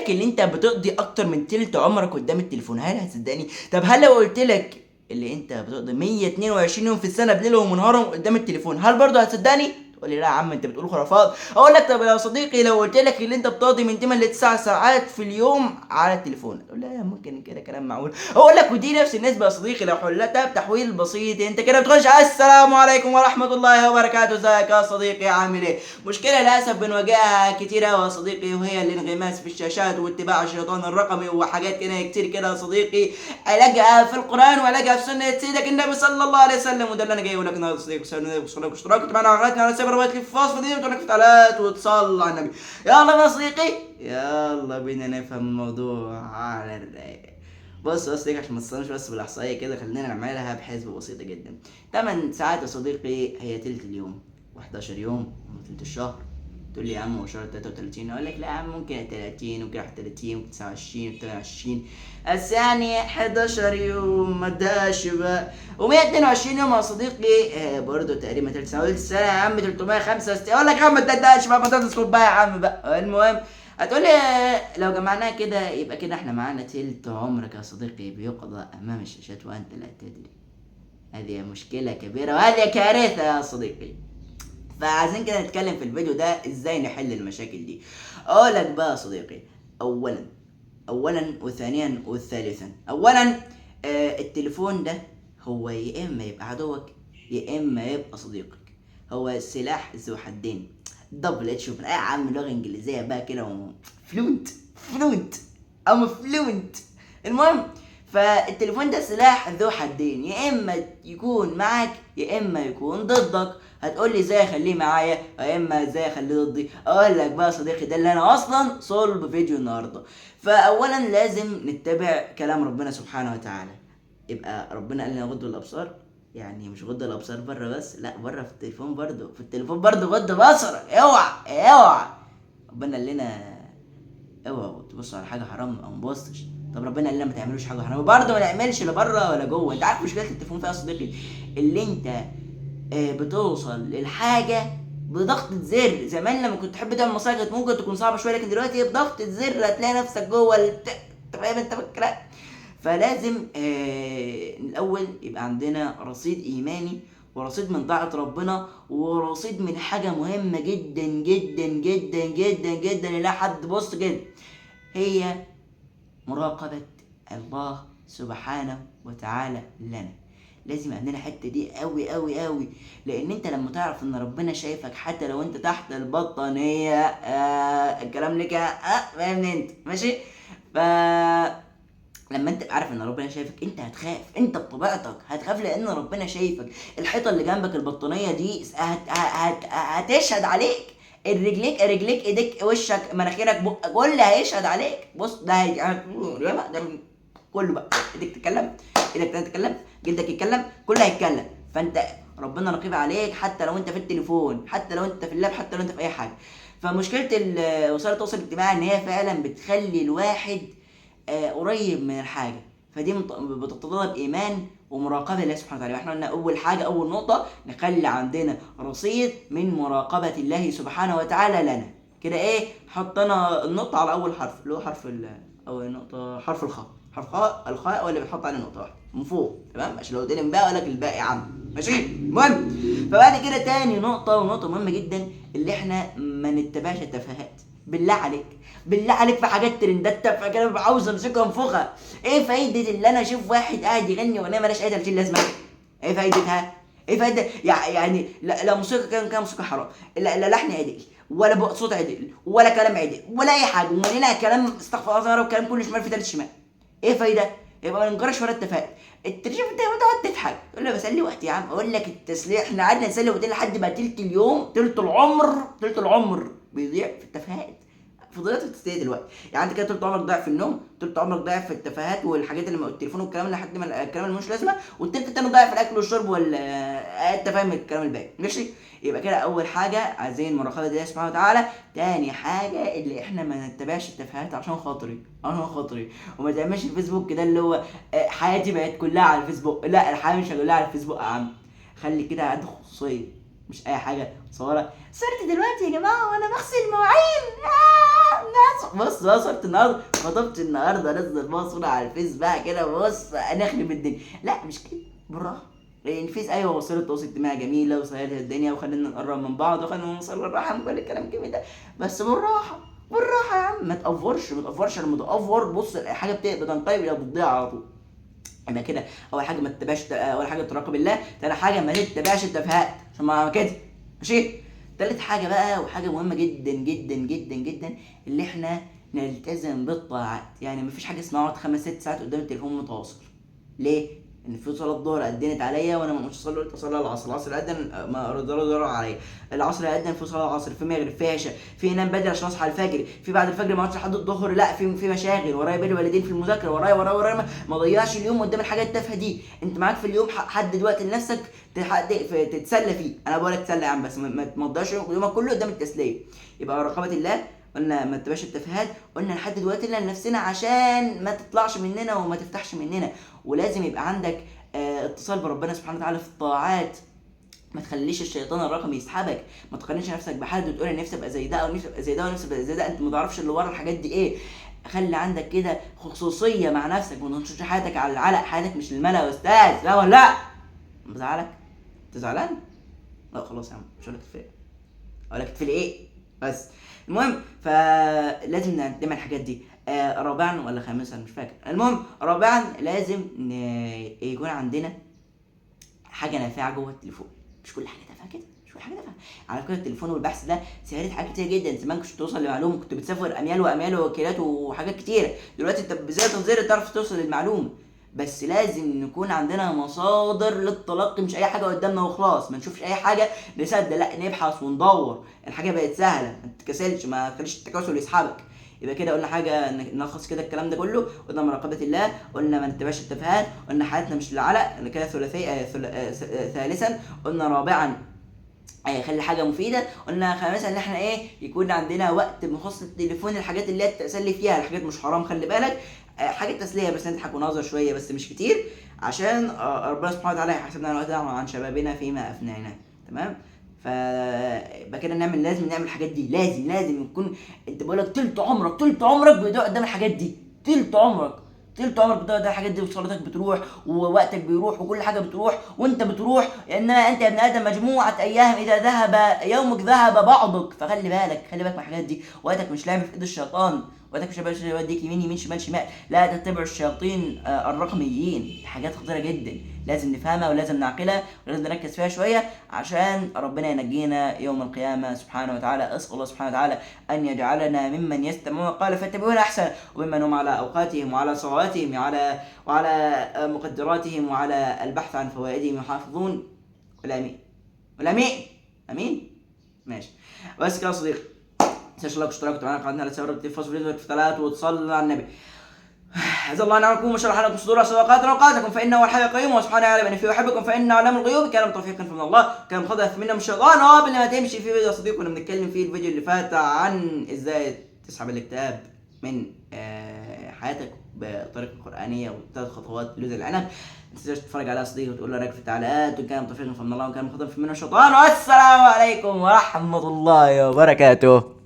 لك اللي انت بتقضي اكتر من تلت عمرك قدام التليفون، هل هتصدقني؟ طب هل لو قلت لك اللي انت بتقضي 122 يوم في السنه بليلهم ونهارهم قدام التليفون، هل برضه هتصدقني؟ تقول لي لا يا عم انت بتقول خرافات. اقول لك طب يا صديقي لو قلت لك اللي انت بتقضي من 8 ل 9 ساعات في اليوم على التليفون، تقول لا ممكن كده كلام معقول. اقول لك ودي نفس النسبه يا صديقي لو حلتها بتحويل بسيط، انت كده بتخش السلام عليكم ورحمه الله وبركاته، ازيك يا صديقي عامل ايه؟ مشكله للاسف بنواجهها كتير يا صديقي، وهي الانغماس في الشاشات واتباع الشيطان الرقمي وحاجات كده كتير كده يا صديقي، علاجها في القران وعلاجها في سنه سيدك النبي صلى الله عليه وسلم. وده اللي انا جاي اقول لك النهارده يا صديقي، اشتراك معنا على قناتنا على سايبر وايت في الوصف دي، وتقول لك تعالات وتصلي على النبي. يلا يا صديقي يلا بينا نفهم الموضوع على الرايق. بص يا صديقي عشان ما تصدمش بس بالاحصائيه كده، خلينا نعملها بحسبه بسيطه جدا. 8 ساعات يا صديقي هي تلت اليوم، و11 يوم هو تلت الشهر. تقول لي يا عم هو شهر 33، اقول لك لا يا عم ممكن 30 ممكن 31 29 28، بس يعني 11 يوم ما اداش بقى. و122 يوم يا صديقي برضه تقريبا تلت سنه. قلت السنه يا عم 365، اقول لك يا عم ما تدقش بقى، ما تسكت بقى يا عم بقى. المهم هتقولي لو جمعناها كده يبقى كده احنا معانا تلت عمرك يا صديقي بيقضى امام الشاشات وانت لا تدري. هذه مشكله كبيره وهذه كارثه يا صديقي. فعايزين كده نتكلم في الفيديو ده ازاي نحل المشاكل دي. اقول لك بقى يا صديقي، اولا وثانيا وثالثا. اولا التليفون ده هو يا اما يبقى عدوك يا اما يبقى صديقك، هو سلاح ذو حدين، دبل اتش. يا عم لغه انجليزيه بقى كده فلونت ام فلونت. المهم فالتليفون ده سلاح ذو حدين، يا اما يكون معاك يا اما يكون ضدك. هتقول لي ازاي اخليه معايا يا اما ازاي اخليه ضدي؟ اقول لك بقى يا صديقي ده اللي انا اصلا صلب فيديو النهارده. فاولا لازم نتبع كلام ربنا سبحانه وتعالى. يبقى ربنا قال لنا غضوا الابصار، يعني مش غض الابصار بره بس، لا بره في التليفون برضه، في التليفون برضه غض بصرك. اوعى ربنا قال لنا اوعوا تبصوا على حاجه حرام او مبصش. طب ربنا قال لنا ما تعملوش حاجه حرام برضه ما نعملش لا بره ولا جوه. انت عارف مشكله التليفون فيها يا صديقي؟ اللي انت بتوصل للحاجه بضغطة زر. زمان لما كنت تحب تعمل مصاري كانت ممكن تكون صعبه شويه، لكن دلوقتي بضغطة زر هتلاقي نفسك جوه انت فاهم انت بالكلام. فلازم الاول يبقى عندنا رصيد ايماني ورصيد من طاعة ربنا ورصيد من حاجة مهمة جدا جدا جدا جدا جدا لا حد بص كده، هي مراقبة الله سبحانه وتعالى لنا. لازم عندنا الحته دي قوي قوي قوي، لان انت لما تعرف ان ربنا شايفك حتى لو انت تحت البطانيه الكلام لك فاهمني انت ماشي. ف لما انت عارف ان ربنا شايفك انت هتخاف، انت بطبيعتك هتخاف لان ربنا شايفك. الحيطه اللي جنبك البطانيه دي هتشهد عليك، رجليك ايديك وشك مناخيرك بقك كل هيشهد عليك. بص ده ده كله بقى، ايدك تتكلم ايدك تتكلم جلدك يتكلم كله هيتكلم. فانت ربنا رقيب عليك حتى لو انت في التليفون، حتى لو انت في اللاب، حتى لو انت في اي حاجه. فمشكله وسائل التواصل الاجتماعي ان هي فعلا بتخلي الواحد قريب من الحاجه، فدي بتتطلب ايمان ومراقبه الله سبحانه وتعالى. احنا قلنا اول حاجه اول نقطه نخلي عندنا رصيد من مراقبه الله سبحانه وتعالى لنا. كده ايه حطينا النقطه على اول حرف اللي هو حرف اول نقطه حرف الخاء. حرف الخاء هو اللي بنحط عليه نقطه واحده من فوق، تمام؟ عشان لو اتقلم بقى لك الباقي يا عم ماشي. المهم فبعد كده تاني نقطه ونقطه مهمه جدا، اللي احنا ما نتبعش التفاهات. بالله عليك في حاجات ترندات تافهه كده عاوز امسكها انفخها. ايه فايده اللي انا اشوف واحد قاعد يغني اغنيه مالهاش اي 30 لازمه؟ ايه فايدتها؟ ايه فايده يعني لا موسيقى كان موسيقى حرام، لا لحن عدل ولا صوت عدل ولا كلام عدل ولا اي حاجه، ومالنا كلام استغفر الله وكلام كله شمال في ثالث شمال. ايه فايده؟ يبقى ما نجرش ولا التفاهات. الترشيف انت بتقعد تضحك تقول له بسلي وقت يا عم. اقول لك التسليح احنا قعدنا نسلي وقت لحد ما تلت اليوم تلت العمر بيضيع في التفاهات. فضلت بتستهي دلوقتي يعني انت كده طول عمرك ضايع في النوم، طول عمرك ضايع في التفاهات والحاجات اللي التليفون والكلام اللي لحد ما الكلام اللي مش لازمه، والتلت التاني ضايع في الاكل والشرب انت فاهم الكلام الباقي ماشي. يبقى كده اول حاجه عايزين مراقبه الله سبحانه وتعالى. تاني حاجه اللي احنا ما نتبعش التفاهات عشان خاطري وما تعملش الفيسبوك كده اللي هو حياتي بقت كلها على الفيسبوك. لا الحياه مش كلها على الفيسبوك يا عم، خلي كده عندك خصوصيه مش اي حاجه صورة صرت دلوقتي يا جماعة وانا بغسل مواعين. بص بقى صورت النهارده، خطبت النهارده، انزل بقى صورة على الفيس بقى كده، بص نخرب الدنيا. لا مش كده، بالراحة. الفيس ايوه وسيله تواصل اجتماعي جميله وسهلت الدنيا وخلينا نقرب من بعض وخلينا نوصل للرحم وكل الكلام الجميل ده، بس بالراحه بالراحه يا عم، ما تقفرش ما تقفرش. لما تقفر بص حاجه بتنقلب الى ضدها على طول. يبقى كده اول حاجه ما تتبعش، اول حاجه تراقب الله، تاني حاجه ما تتبعش التفاهات عشان ما كده ماشي. تالت حاجه بقى وحاجه مهمه جدا جدا جدا جدا، اللي احنا نلتزم بالطاعات. يعني مفيش حاجه اسمها اقعد 5 6 ساعات قدام التليفون متواصل. ليه؟ ان في صلاه الظهر اذنت عليا وانا ما قلتش اصلي، قلت اصلي العصر، العصر اذن ما رد عليا، العصر اذن في صلاه العصر، في مغرب، في عشاء، في انام بدري عشان اصحى الفجر، في بعد الفجر ما اقعدش لحد الظهر، لا في مشاغل ورايا، بين الوالدين، في المذاكره، ورايا ما اضيعش اليوم قدام الحاجات التافهه دي. انت معاك في اليوم حدد وقت لنفسك تتسلى فيه. انا بقول لك تسلى يا عم، بس ما تضيعش يومك كله قدام التسليه. يبقى رقابه الله، قلنا ما تبقاش التفاهات، قلنا نحدد وقت لنفسنا عشان ما تطلعش مننا وما تفتحش مننا. ولازم يبقى عندك اتصال بربنا سبحانه وتعالى في الطاعات. ما تخليش الشيطان الرقمي يسحبك، ما تقارنش نفسك بحد وتقول انا نفسي ابقى زي ده او نفسي ابقى زي ده ونفسي ابقى زي ده، انت ما تعرفش اللي ورا الحاجات دي ايه. خلي عندك كده خصوصيه مع نفسك، ما تنشرش حياتك على العلق، حياتك مش للملا يا استاذ. لا ولا لا؟ بزعلك؟ انت زعلان؟ لا خلاص يا عم مش هقولك كفايه، هقولك كفايه ايه بس. المهم فلازم نعمل الحاجات دي. رابعا ولا خامسا مش فاكر، المهم رابعا لازم يكون عندنا حاجه نافعه جوه التليفون. مش كل حاجه تافهه كده، مش كل حاجه تافهه. على فكره التليفون والبحث ده سهلت حاجات كتير جدا. زمان كنت توصل لمعلومه، كنت بتسافر اميال واميال ووكيلات وحاجات كتيره. دلوقتي انت بزر وزر تعرف توصل للمعلومه، بس لازم نكون عندنا مصادر للتلقي، مش اي حاجه قدامنا وخلاص. ما نشوفش اي حاجه نصدق، لا نبحث وندور. الحاجه بقت سهله، ما تتكسلش، ما تخليش التكاسل يسحبك. يبقى كده قلنا حاجه نلخص كده الكلام ده كله. قلنا مراقبه الله، قلنا ما نتبعش التفاهات، قلنا حياتنا مش للعلق كده ثالثا قلنا رابعا خلي حاجه مفيده، قلنا خامسا ان احنا يكون عندنا وقت مخصص للتليفون، الحاجات اللي هي التسلي فيها، الحاجات مش حرام خلي بالك، حاجه تسليه بس نضحك ونهزر شويه بس مش كتير، عشان ربنا سبحانه وتعالى يحاسبنا على وقتنا عن شبابنا فيما افنيناه. تمام. فبقى كده لازم نعمل الحاجات دي، لازم يكون انت بقول لك تلت عمرك بيضيع قدام الحاجات دي، تلت عمرك بتضيع قدام الحاجات دي، وصلاتك بتروح ووقتك بيروح وكل حاجه بتروح وانت بتروح. انما انت يا ابن ادم مجموعه ايام، اذا ذهب يومك ذهب بعضك. فخلي بالك من الحاجات دي. وقتك مش لعب في ايد الشيطان، وقتك مش يوديك يمين شمال، لا تتبعوا الشياطين الرقميين. حاجات خطيره جدا لازم نفهمها ولازم نعقلها ولازم نركز فيها شويه عشان ربنا ينجينا يوم القيامه سبحانه وتعالى. اسال الله سبحانه وتعالى ان يجعلنا ممن يستمعون قال فاتبعون احسن، وممن هم على اوقاتهم وعلى صلواتهم وعلى مقدراتهم وعلى البحث عن فوائدهم يحافظون. امين ماشي. بس كده يا صديقي، تنساش لايك واشتراك معانا قناتنا لتسبب التلفاز في فتلات وتصلي على النبي. عز الله نعمكم وشرح لكم صدور صدقات اوقاتكم فانه الحي القيوم، وسبحانه يعلم ان في يحبكم فانه علام الغيوب. كلام توفيق من الله، كلام خطأ منا من الشيطان. قبل ما تمشي في فيديو يا صديقي كنا بنتكلم فيه الفيديو اللي فات عن ازاي تسحب الاكتئاب من حياتك بطريقه قرانيه و3 خطوات لوز العنب. ما تنساش تتفرج عليها يا صديقي وتقول له رايك في التعليقات. وكلام توفيق من الله وكلام خطأ من الشيطان. والسلام عليكم ورحمه الله وبركاته.